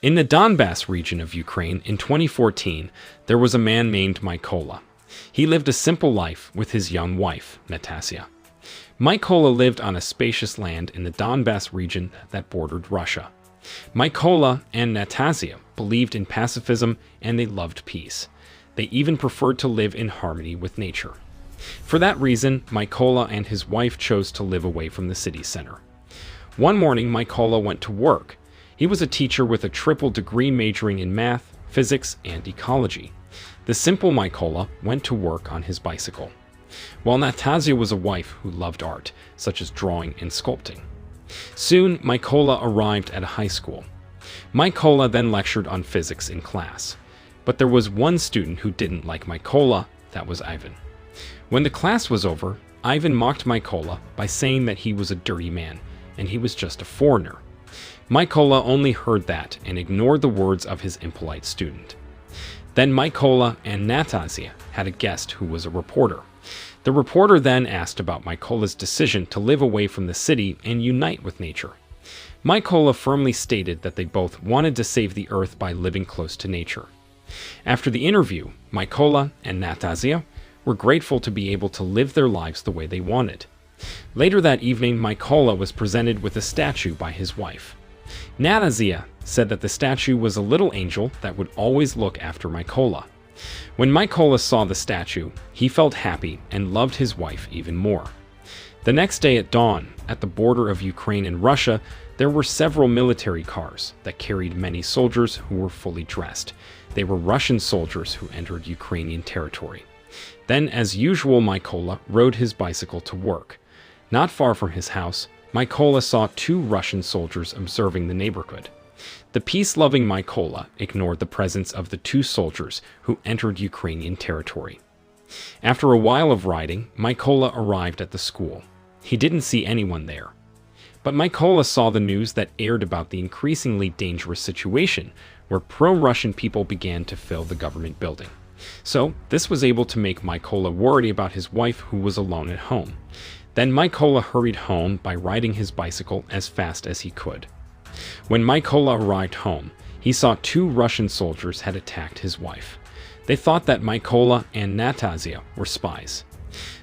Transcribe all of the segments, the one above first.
In the Donbass region of Ukraine in 2014, there was a man named Mykola. He lived a simple life with his young wife, Natasya. Mykola lived on a spacious land in the Donbass region that bordered Russia. Mykola and Natasya believed in pacifism and they loved peace. They even preferred to live in harmony with nature. For that reason, Mykola and his wife chose to live away from the city center. One morning, Mykola went to work. He was a teacher with a triple degree majoring in math, physics, and ecology. The simple Mykola went to work on his bicycle, while Natasya was a wife who loved art, such as drawing and sculpting. Soon, Mykola arrived at a high school. Mykola then lectured on physics in class. But there was one student who didn't like Mykola, that was Ivan. When the class was over, Ivan mocked Mykola by saying that he was a dirty man, and he was just a foreigner. Mykola only heard that and ignored the words of his impolite student. Then Mykola and Natasya had a guest who was a reporter. The reporter then asked about Mykola's decision to live away from the city and unite with nature. Mykola firmly stated that they both wanted to save the earth by living close to nature. After the interview, Mykola and Natasya were grateful to be able to live their lives the way they wanted. Later that evening, Mykola was presented with a statue by his wife. Natasya said that the statue was a little angel that would always look after Mykola. When Mykola saw the statue, he felt happy and loved his wife even more. The next day at dawn, at the border of Ukraine and Russia, there were several military cars that carried many soldiers who were fully dressed. They were Russian soldiers who entered Ukrainian territory. Then, as usual, Mykola rode his bicycle to work. Not far from his house, Mykola saw two Russian soldiers observing the neighborhood. The peace-loving Mykola ignored the presence of the two soldiers who entered Ukrainian territory. After a while of riding, Mykola arrived at the school. He didn't see anyone there. But Mykola saw the news that aired about the increasingly dangerous situation where pro-Russian people began to fill the government building. So, this was able to make Mykola worry about his wife who was alone at home. Then Mykola hurried home by riding his bicycle as fast as he could. When Mykola arrived home, he saw two Russian soldiers had attacked his wife. They thought that Mykola and Natasya were spies.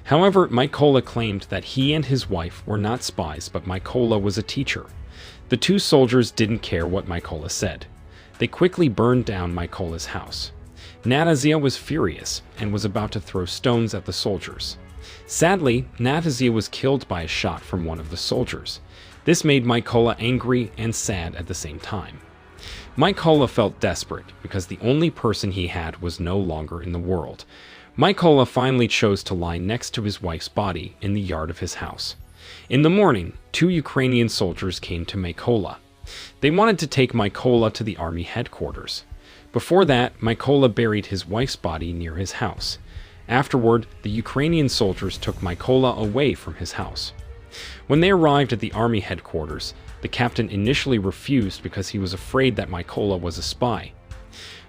However, Mykola claimed that he and his wife were not spies, but Mykola was a teacher. The two soldiers didn't care what Mykola said. They quickly burned down Mykola's house. Natasya was furious and was about to throw stones at the soldiers. Sadly, Natasya was killed by a shot from one of the soldiers. This made Mykola angry and sad at the same time. Mykola felt desperate because the only person he had was no longer in the world. Mykola finally chose to lie next to his wife's body in the yard of his house. In the morning, two Ukrainian soldiers came to Mykola. They wanted to take Mykola to the army headquarters. Before that, Mykola buried his wife's body near his house. Afterward, the Ukrainian soldiers took Mykola away from his house. When they arrived at the army headquarters, the captain initially refused because he was afraid that Mykola was a spy.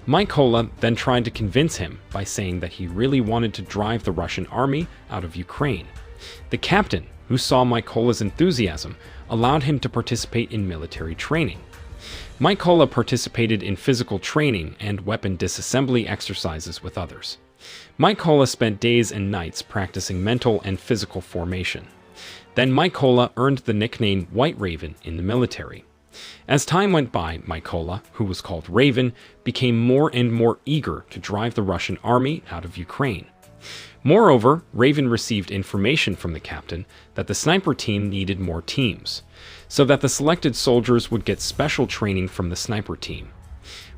Mykola then tried to convince him by saying that he really wanted to drive the Russian army out of Ukraine. The captain, who saw Mykola's enthusiasm, allowed him to participate in military training. Mykola participated in physical training and weapon disassembly exercises with others. Mykola spent days and nights practicing mental and physical formation. Then Mykola earned the nickname White Raven in the military. As time went by, Mykola, who was called Raven, became more and more eager to drive the Russian army out of Ukraine. Moreover, Raven received information from the captain that the sniper team needed more teams, so that the selected soldiers would get special training from the sniper team.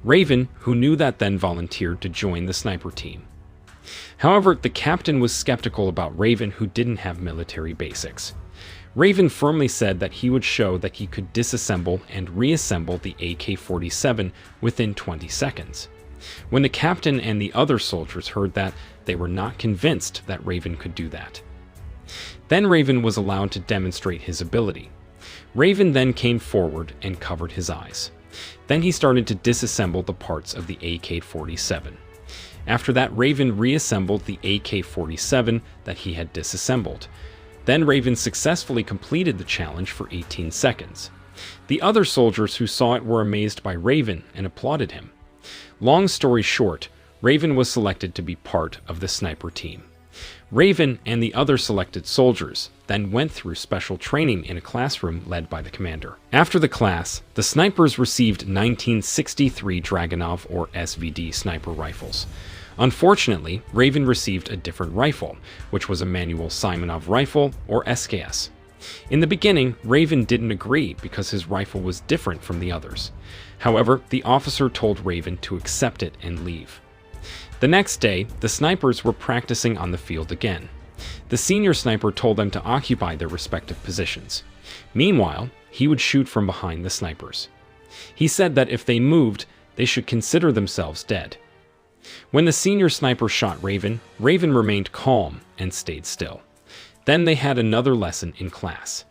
Raven, who knew that, then volunteered to join the sniper team. However, the captain was skeptical about Raven, who didn't have military basics. Raven firmly said that he would show that he could disassemble and reassemble the AK-47 within 20 seconds. When the captain and the other soldiers heard that, they were not convinced that Raven could do that. Then Raven was allowed to demonstrate his ability. Raven then came forward and covered his eyes. Then he started to disassemble the parts of the AK-47. After that, Raven reassembled the AK-47 that he had disassembled. Then Raven successfully completed the challenge for 18 seconds. The other soldiers who saw it were amazed by Raven and applauded him. Long story short, Raven was selected to be part of the sniper team. Raven and the other selected soldiers then went through special training in a classroom led by the commander. After the class, the snipers received 1963 Dragunov or SVD sniper rifles. Unfortunately, Raven received a different rifle, which was a manual Simonov rifle or SKS. In the beginning, Raven didn't agree because his rifle was different from the others. However, the officer told Raven to accept it and leave. The next day, the snipers were practicing on the field again. The senior sniper told them to occupy their respective positions. Meanwhile, he would shoot from behind the snipers. He said that if they moved, they should consider themselves dead. When the senior sniper shot Raven, Raven remained calm and stayed still. Then they had another lesson in class.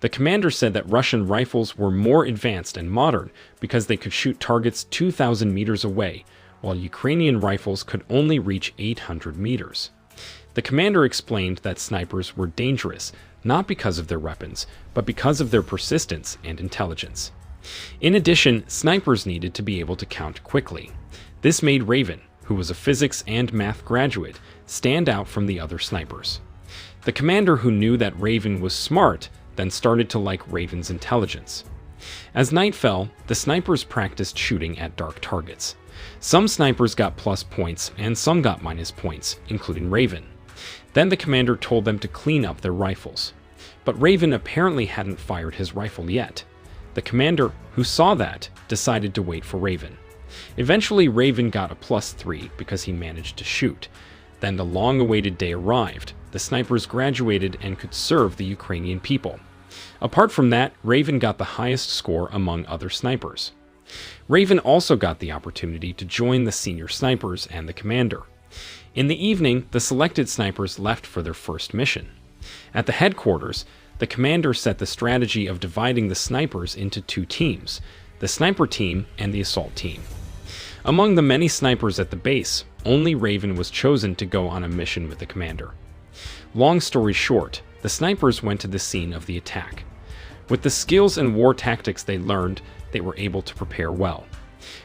The commander said that Russian rifles were more advanced and modern because they could shoot targets 2,000 meters away, while Ukrainian rifles could only reach 800 meters. The commander explained that snipers were dangerous, not because of their weapons, but because of their persistence and intelligence. In addition, snipers needed to be able to count quickly. This made Raven, who was a physics and math graduate, stand out from the other snipers. The commander, who knew that Raven was smart, then started to like Raven's intelligence. As night fell, the snipers practiced shooting at dark targets. Some snipers got plus points and some got minus points, including Raven. Then the commander told them to clean up their rifles. But Raven apparently hadn't fired his rifle yet. The commander, who saw that, decided to wait for Raven. Eventually, Raven got a +3 because he managed to shoot. Then the long-awaited day arrived. The snipers graduated and could serve the Ukrainian people. Apart from that, Raven got the highest score among other snipers. Raven also got the opportunity to join the senior snipers and the commander. In the evening, the selected snipers left for their first mission. At the headquarters, the commander set the strategy of dividing the snipers into two teams, the sniper team and the assault team. Among the many snipers at the base, only Raven was chosen to go on a mission with the commander. Long story short, the snipers went to the scene of the attack. With the skills and war tactics they learned, they were able to prepare well.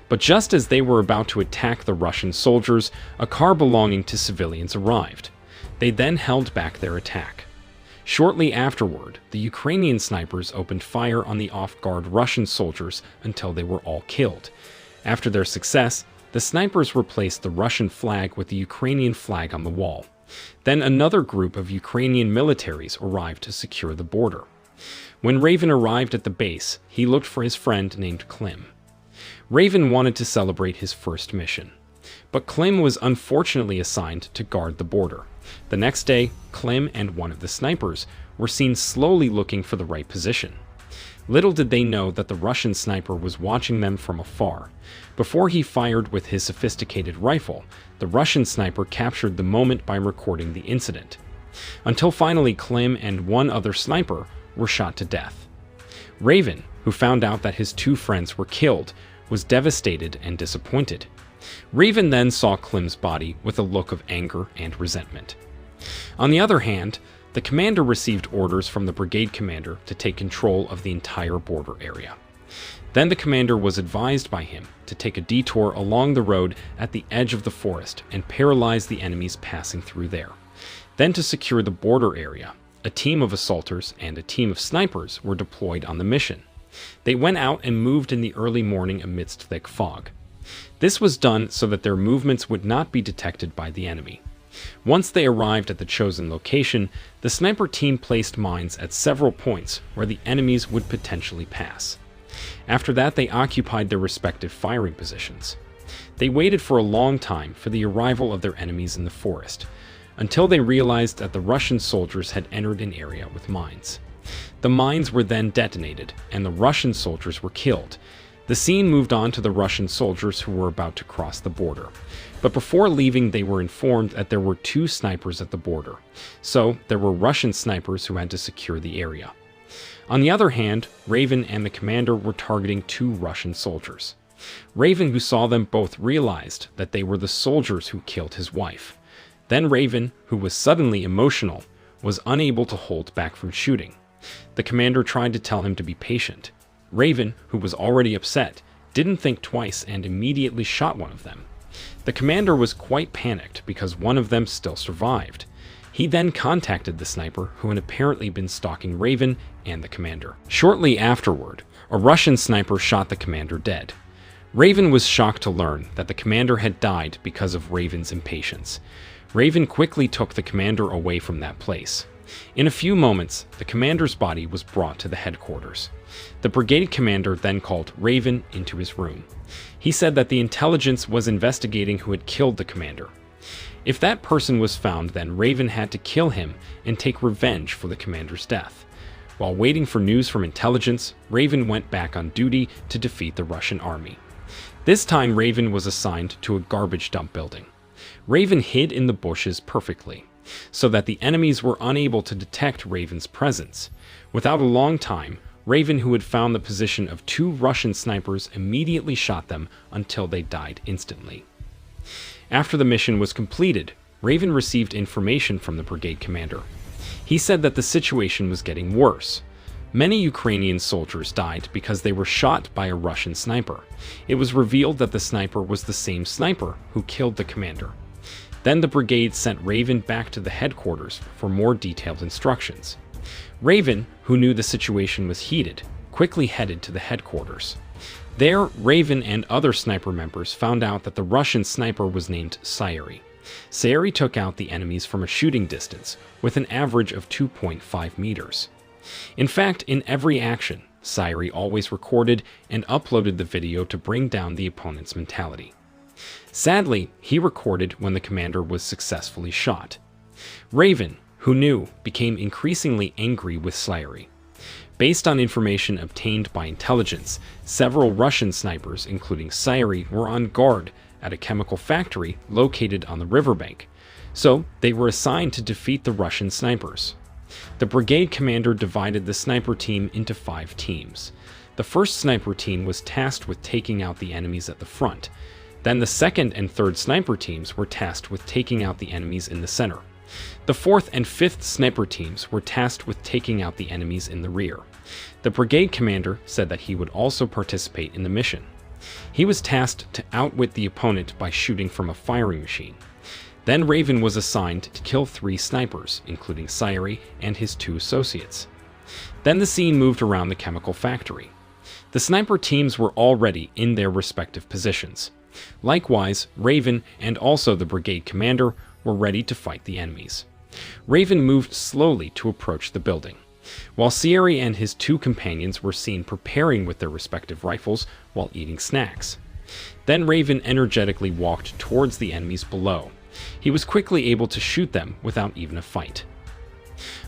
But just as they were about to attack the Russian soldiers, a car belonging to civilians arrived. They then held back their attack. Shortly afterward, the Ukrainian snipers opened fire on the off-guard Russian soldiers until they were all killed. After their success, the snipers replaced the Russian flag with the Ukrainian flag on the wall. Then another group of Ukrainian militaries arrived to secure the border. When Raven arrived at the base, he looked for his friend named Klim. Raven wanted to celebrate his first mission, but Klim was unfortunately assigned to guard the border. The next day, Klim and one of the snipers were seen slowly looking for the right position. Little did they know that the Russian sniper was watching them from afar. Before he fired with his sophisticated rifle, the Russian sniper captured the moment by recording the incident. Until finally Klim and one other sniper were shot to death. Raven, who found out that his two friends were killed, was devastated and disappointed. Raven then saw Klim's body with a look of anger and resentment. On the other hand, the commander received orders from the brigade commander to take control of the entire border area. Then the commander was advised by him to take a detour along the road at the edge of the forest and paralyze the enemies passing through there. Then to secure the border area, a team of assaulters and a team of snipers were deployed on the mission. They went out and moved in the early morning amidst thick fog. This was done so that their movements would not be detected by the enemy. Once they arrived at the chosen location, the sniper team placed mines at several points where the enemies would potentially pass. After that, they occupied their respective firing positions. They waited for a long time for the arrival of their enemies in the forest, until they realized that the Russian soldiers had entered an area with mines. The mines were then detonated, and the Russian soldiers were killed. The scene moved on to the Russian soldiers who were about to cross the border. But before leaving, they were informed that there were two snipers at the border. So there were Russian snipers who had to secure the area. On the other hand, Raven and the commander were targeting two Russian soldiers. Raven, who saw them both, realized that they were the soldiers who killed his wife. Then Raven, who was suddenly emotional, was unable to hold back from shooting. The commander tried to tell him to be patient. Raven, who was already upset, didn't think twice and immediately shot one of them. The commander was quite panicked because one of them still survived. He then contacted the sniper, who had apparently been stalking Raven and the commander. Shortly afterward, a Russian sniper shot the commander dead. Raven was shocked to learn that the commander had died because of Raven's impatience. Raven quickly took the commander away from that place. In a few moments, the commander's body was brought to the headquarters. The brigade commander then called Raven into his room. He said that the intelligence was investigating who had killed the commander. If that person was found, then Raven had to kill him and take revenge for the commander's death. While waiting for news from intelligence, Raven went back on duty to defeat the Russian army. This time, Raven was assigned to a garbage dump building. Raven hid in the bushes perfectly, so that the enemies were unable to detect Raven's presence. Without a long time, Raven, who had found the position of 2 Russian snipers, immediately shot them until they died instantly. After the mission was completed, Raven received information from the brigade commander. He said that the situation was getting worse. Many Ukrainian soldiers died because they were shot by a Russian sniper. It was revealed that the sniper was the same sniper who killed the commander. Then the brigade sent Raven back to the headquarters for more detailed instructions. Raven, who knew the situation was heated, quickly headed to the headquarters. There, Raven and other sniper members found out that the Russian sniper was named Scifi. Scifi took out the enemies from a shooting distance, with an average of 2.5 meters. In fact, in every action, Scifi always recorded and uploaded the video to bring down the opponent's mentality. Sadly, he recorded when the commander was successfully shot. Raven, who knew, became increasingly angry with Scifi. Based on information obtained by intelligence, several Russian snipers, including Scifi, were on guard at a chemical factory located on the riverbank, so they were assigned to defeat the Russian snipers. The brigade commander divided the sniper team into 5 teams. The first sniper team was tasked with taking out the enemies at the front. Then the second and third sniper teams were tasked with taking out the enemies in the center. The fourth and fifth sniper teams were tasked with taking out the enemies in the rear. The brigade commander said that he would also participate in the mission. He was tasked to outwit the opponent by shooting from a firing machine. Then Raven was assigned to kill 3 snipers, including Scifi and his 2 associates. Then the scene moved around the chemical factory. The sniper teams were already in their respective positions. Likewise, Raven and also the brigade commander were ready to fight the enemies. Raven moved slowly to approach the building, while Scifi and his 2 companions were seen preparing with their respective rifles while eating snacks. Then Raven energetically walked towards the enemies below. He was quickly able to shoot them without even a fight.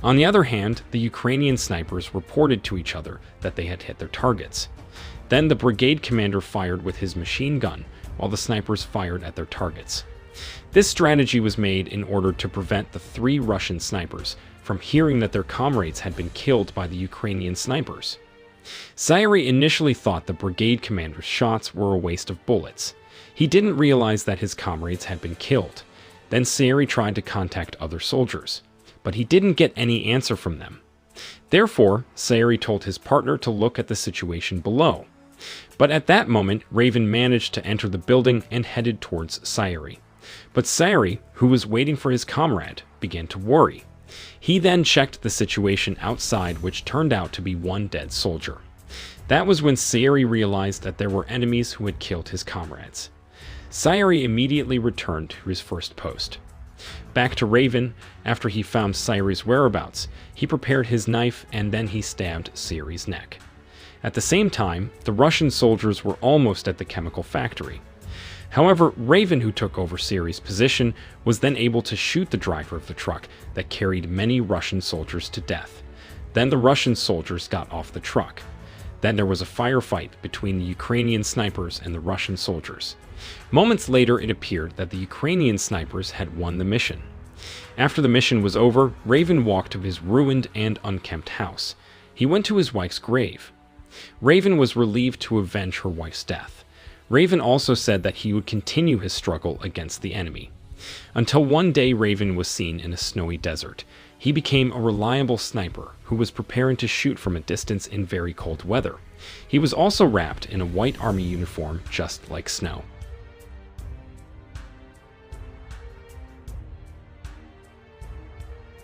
On the other hand, the Ukrainian snipers reported to each other that they had hit their targets. Then the brigade commander fired with his machine gun, while the snipers fired at their targets. This strategy was made in order to prevent the 3 Russian snipers from hearing that their comrades had been killed by the Ukrainian snipers. Scifi initially thought the brigade commander's shots were a waste of bullets. He didn't realize that his comrades had been killed. Then Scifi tried to contact other soldiers, but he didn't get any answer from them. Therefore, Scifi told his partner to look at the situation below. But at that moment, Raven managed to enter the building and headed towards Scifi. But Scifi, who was waiting for his comrade, began to worry. He then checked the situation outside, which turned out to be 1 dead soldier. That was when Scifi realized that there were enemies who had killed his comrades. Scifi immediately returned to his first post. Back to Raven, after he found Scifi's whereabouts, he prepared his knife and then he stabbed Scifi's neck. At the same time, the Russian soldiers were almost at the chemical factory. However, Raven, who took over Scifi's position, was then able to shoot the driver of the truck that carried many Russian soldiers to death. Then the Russian soldiers got off the truck. Then there was a firefight between the Ukrainian snipers and the Russian soldiers. Moments later, it appeared that the Ukrainian snipers had won the mission. After the mission was over, Raven walked to his ruined and unkempt house. He went to his wife's grave. Raven was relieved to avenge her wife's death. Raven also said that he would continue his struggle against the enemy. Until one day Raven was seen in a snowy desert. He became a reliable sniper who was preparing to shoot from a distance in very cold weather. He was also wrapped in a white army uniform, just like Snow.